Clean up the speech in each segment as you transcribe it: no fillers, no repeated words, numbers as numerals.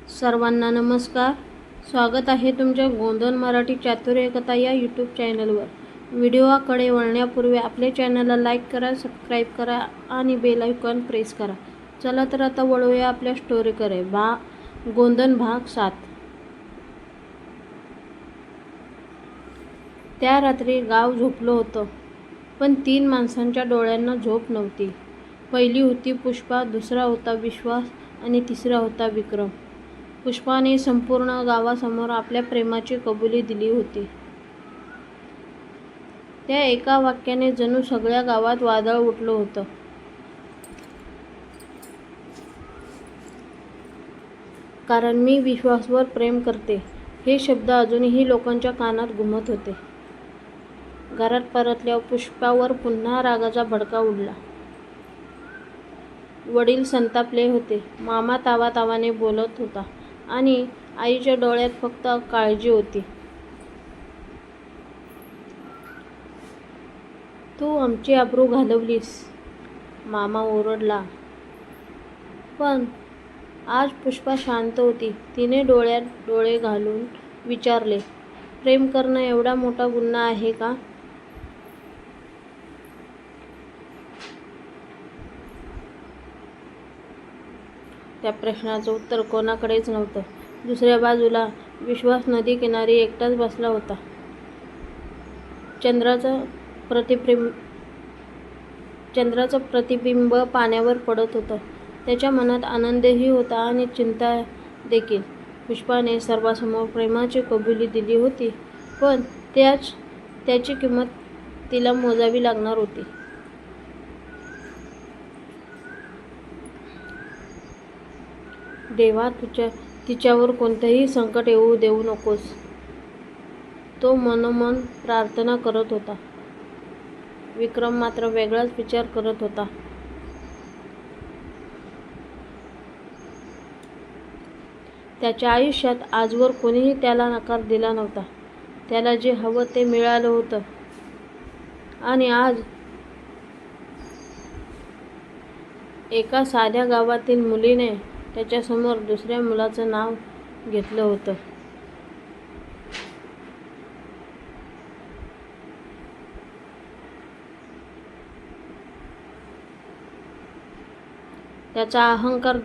सर्वांना नमस्कार. स्वागत आहे तुमच्या गोंधन मराठी चातुर्य कथा या यूट्यूब चॅनलवर. व्हिडिओकडे वळण्यापूर्वी आपल्या चॅनलला लाईक करा, सबस्क्राईब करा आणि बेल आयकॉन प्रेस करा. चला तर आता वळूया आपल्या स्टोरीकडे. गोंधन भाग 7. त्या रात्री गाव झोपलं होतं, पण 3 माणसांच्या डोळ्यांना झोप नव्हती. पहिली होती पुष्पा, दुसरा होता विश्वास आणि तिसरा होता विक्रम. पुष्पाने संपूर्ण गावासमोर आपल्या प्रेमाची कबुली दिली होती. त्या एका वाक्याने जणू सगळ्या गावात वादळ उठलं होतं. कारण मी विश्वासवर प्रेम करते, हे शब्द अजूनही लोकांच्या कानात घुमत होते. घरात परतल्यावर पुष्पावर पुन्हा रागाचा भडका उडला. वडील संतापले होते. मामा तावातावाने बोलत होता आणि आईच्या डोळ्यात फक्त काळजी होती. तू आमची आबरू घालवलीस, मामा ओरडला. पण आज पुष्पा शांत होती. तिने डोळ्यात डोळे घालून विचारले, प्रेम करणं एवढा मोठा गुन्हा आहे का? त्या प्रश्नाचं उत्तर कोणाकडेच नव्हतं. दुसऱ्या बाजूला विश्वास नदी किनारी एकटाच बसला होता. चंद्राचं प्रतिबिंब पाण्यावर पडत होतं. त्याच्या मनात आनंदही होता आणि चिंता देखील. पुष्पाने सर्वांसमोर प्रेमाची कबुली दिली होती, पण त्याची किंमत तिला मोजावी लागणार होती. देवा, तिच्यावर कोणतंही संकट येऊ देऊ नकोस, तो मनोमन प्रार्थना करत होता. विक्रम मात्र वेगळाच विचार करत होता. त्याच्या आयुष्यात आजवर कोणीही त्याला नकार दिला नव्हता. त्याला जे हवं ते मिळालं होतं आणि आज एका साध्या गावातील मुलीने त्याच्यासमोर दुसऱ्या मुलाचं नाव घेतलं होतं. त्याचा अहंकार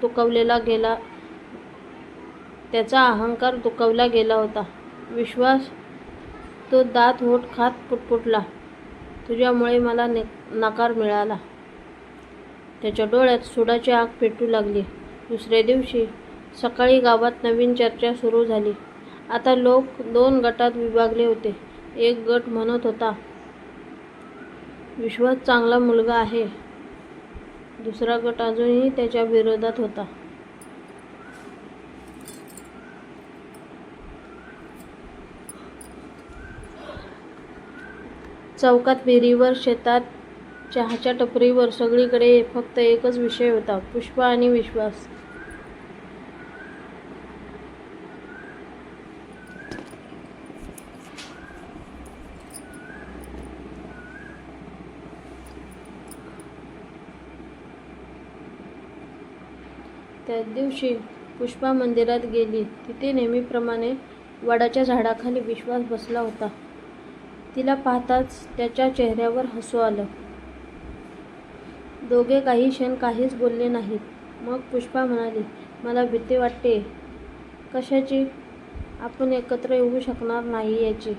दुखावला गेला होता. विश्वास, तो दात ओठ खात पुटपुटला, तुझ्यामुळे मला नकार मिळाला. त्याच्या डोळ्यात सुडाची आग पेटू लागली. दुसऱ्या दिवशी सकाळी गावात नवीन चर्चा सुरू झाली. आता लोक 2 गटात विभागले होते. एक गट म्हणत होता, विश्वास चांगला मुलगा आहे. दुसरा गट अजूनही त्याच्या विरोधात होता. चौकात, विहिरीवर, शेतात, चहाच्या टपरीवर सगळीकडे फक्त एकच विषय होता, पुष्पा आणि विश्वास. त्याच दिवशी पुष्पा मंदिरात गेली. तिथे नेहमीप्रमाणे वडाच्या झाडाखाली विश्वास बसला होता. तिला पाहताच त्याच्या चेहऱ्यावर हसू आलं. दोघे काही क्षण काहीच बोलले नाहीत. मग पुष्पा म्हणाली, मला भीती वाटते. कशाची? आपण एकत्र येऊ शकणार नाही याची.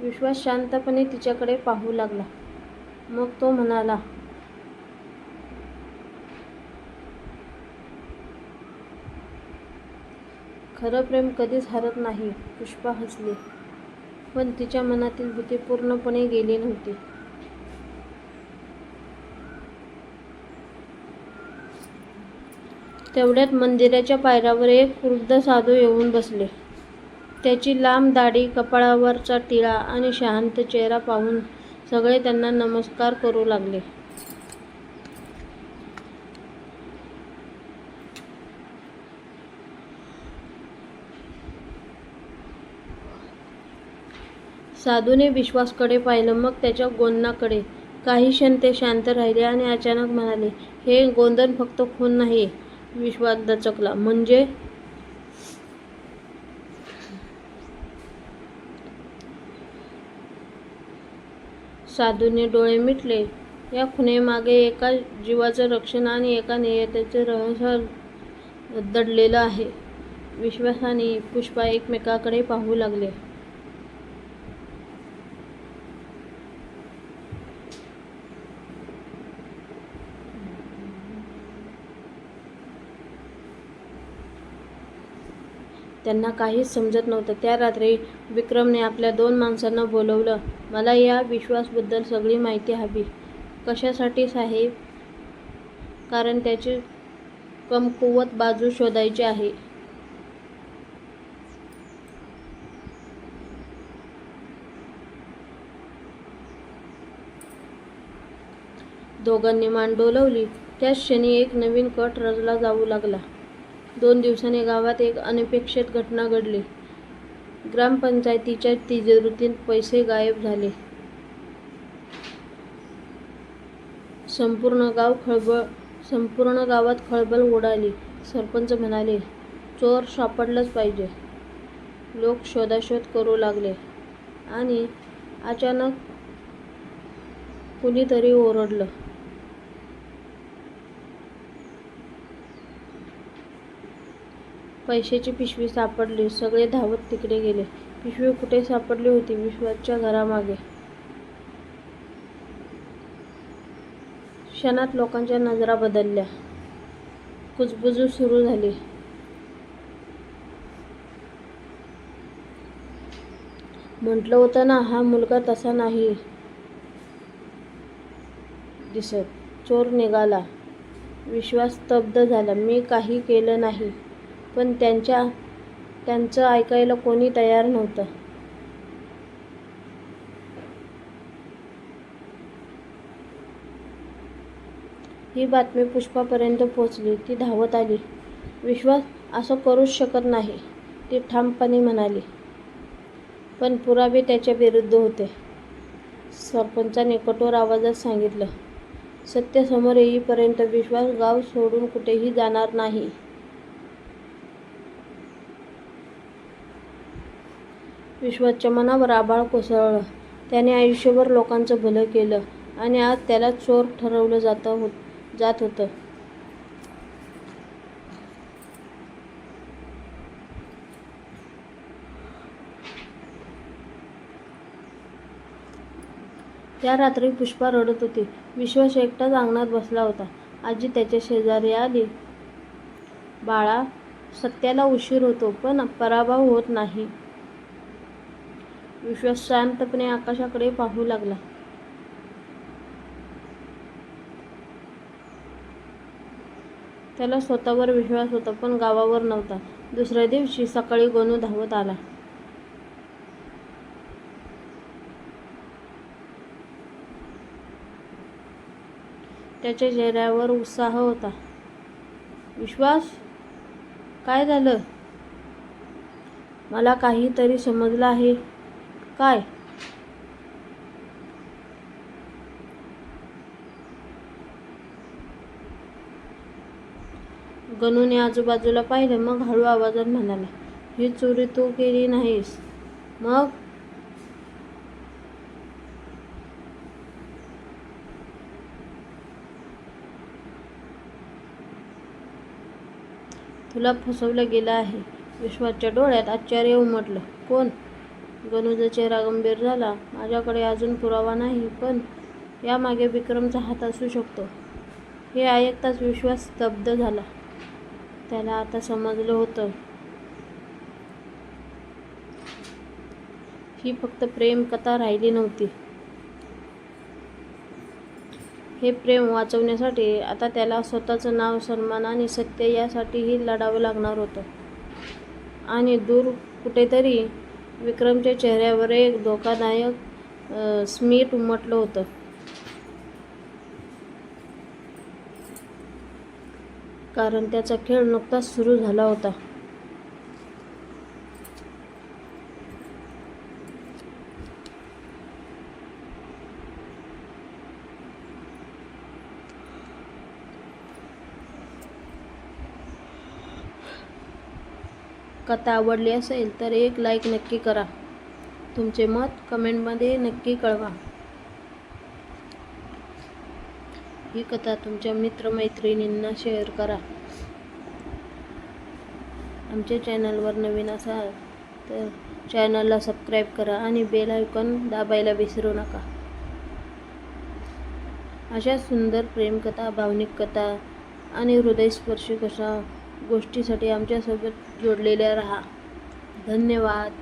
विश्वास शांतपणे तिच्याकडे पाहू लागला. मग तो म्हणाला, खरं प्रेम कधीच हरत नाही. पुष्पा हसली, पण तिच्या मनातील भीती पूर्णपणे गेली नव्हती. तेवढ्यात मंदिराच्या पायऱ्यावर एक वृद्ध साधू येऊन बसले. त्याची लांब दाढी, कपाळावरचा टिळा आणि शांत चेहरा पाहून सगळे त्यांना नमस्कार करू लागले. साधूने विश्वासकडे पाहिलं, मग त्याच्या गोंधनाकडे. काही क्षण ते शांत राहिले आणि अचानक म्हणाले, हे गोंधळ फक्त खून नाही. विश्वास दचकला. म्हणजे? साधूने डोळे मिटले. या खुनेमागे एका जीवाचं रक्षण आणि एका नियतीचं रहस्य दडलेलं आहे. विश्वास आणि पुष्पा एकमेकांकडे पाहू लागले. त्यांना काहीच समजत नव्हतं. त्या रात्री विक्रमने आपल्या 2 माणसांना बोलवलं. मला या विश्वासबद्दल सगळी माहिती हवी. कशासाठी साहेब? कारण त्याची कमकुवत बाजू शोधायची आहे. दोघांनी मान डोलवली. त्याच क्षणी एक नवीन कट रचला जाऊ लागला. 2 दिवसांनी गावात एक अनपेक्षित घटना घडली. ग्रामपंचायतीच्या तिजोरीतून पैसे गायब झाले. संपूर्ण गावात खळबळ उडाली. सरपंच म्हणाले, चोर सापडलाच पाहिजे. लोक शोधाशोध करू लागले आणि अचानक कुणीतरी ओरडलं. पैशाची पिशवी सापडली. सगळे धावत तिकडे गेले. पिशवी कुठे सापडली होती? विश्वासच्या घरामागे. क्षणात लोकांच्या नजरा बदलल्या. कुजबुज सुरू झाली. म्हटलं होतं ना, हा मुलगा तसा नाही दिसत. चोर निघाला. विश्वास स्तब्ध झाला. मी काही केलं नाही. पण त्यांचं ऐकायला कोणी तयार नव्हतं. ही बातमी पुष्पापर्यंत पोचली. ती धावत आली. विश्वास असं करूच शकत नाही, ती ठामपणे म्हणाली. पण पुरावे त्याच्या विरुद्ध होते. सरपंचाने कठोर आवाजात सांगितलं, सत्य समोर येईपर्यंत विश्वास गाव सोडून कुठेही जाणार नाही. विश्वासच्या मनावर आभाळ कोसळलं. त्याने आयुष्यभर लोकांचं भलं केलं आणि आज त्याला चोर ठरवलं जात होतं. त्या रात्री पुष्पा रडत होती. विश्वास एकटाच अंगणात बसला होता. आजी त्याच्या शेजारी आली. बाळा, सत्याला उशीर होतो, पण पराभव होत नाही. विश्वास शांतपणे आकाशाकडे पाहू लागला. त्याला स्वतःवर विश्वास होता, पण गावावर नव्हता. दुसऱ्या दिवशी सकाळी गणू धावत आला. त्याच्या चेहऱ्यावर उत्साह होता. विश्वास, काय झालं? मला काहीतरी समजलं आहे. काय? गणूने आजूबाजूला पाहिलं. मग हळू आवाजात म्हणाला, ही चोरी तू केली नाहीस. मग? तुला फसवलं गेलं आहे. विश्वासच्या डोळ्यात आश्चर्य उमटलं. कोण? गणूचा चेहरा गंभीर झाला. माझ्याकडे अजून पुरावा नाही, पण यामागे विक्रमचा हात असू शकतो. हे ऐकताच विश्वास स्तब्ध झाला. त्याला आता समजलं होतं. ही फक्त प्रेम कथा राहिली नव्हती. हे प्रेम वाचवण्यासाठी आता त्याला स्वतःचं नाव, सन्मान आणि सत्य यासाठीही लढावं लागणार होतं. आणि दूर कुठेतरी विक्रमच्या चेहऱ्यावर एक धोकादायक स्मित उमटलं होतं. कारण त्याचा खेळ नुकताच सुरू झाला होता. कथा आवडली असेल तर एक लाईक नक्की करा. तुमचे मत कमेंटमध्ये नक्की कळवा. ही कथा तुमच्या मित्रमैत्रिणींना शेअर करा. आमच्या चॅनलवर नवीन असाल तर चॅनलला सबस्क्राईब करा आणि बेल आयकॉन दाबायला विसरू नका. अशा सुंदर प्रेमकथा, भावनिक कथा आणि हृदयस्पर्शी कशा गोष्टीसाठी आमच्यासोबत जोडलेल्या राहा. धन्यवाद.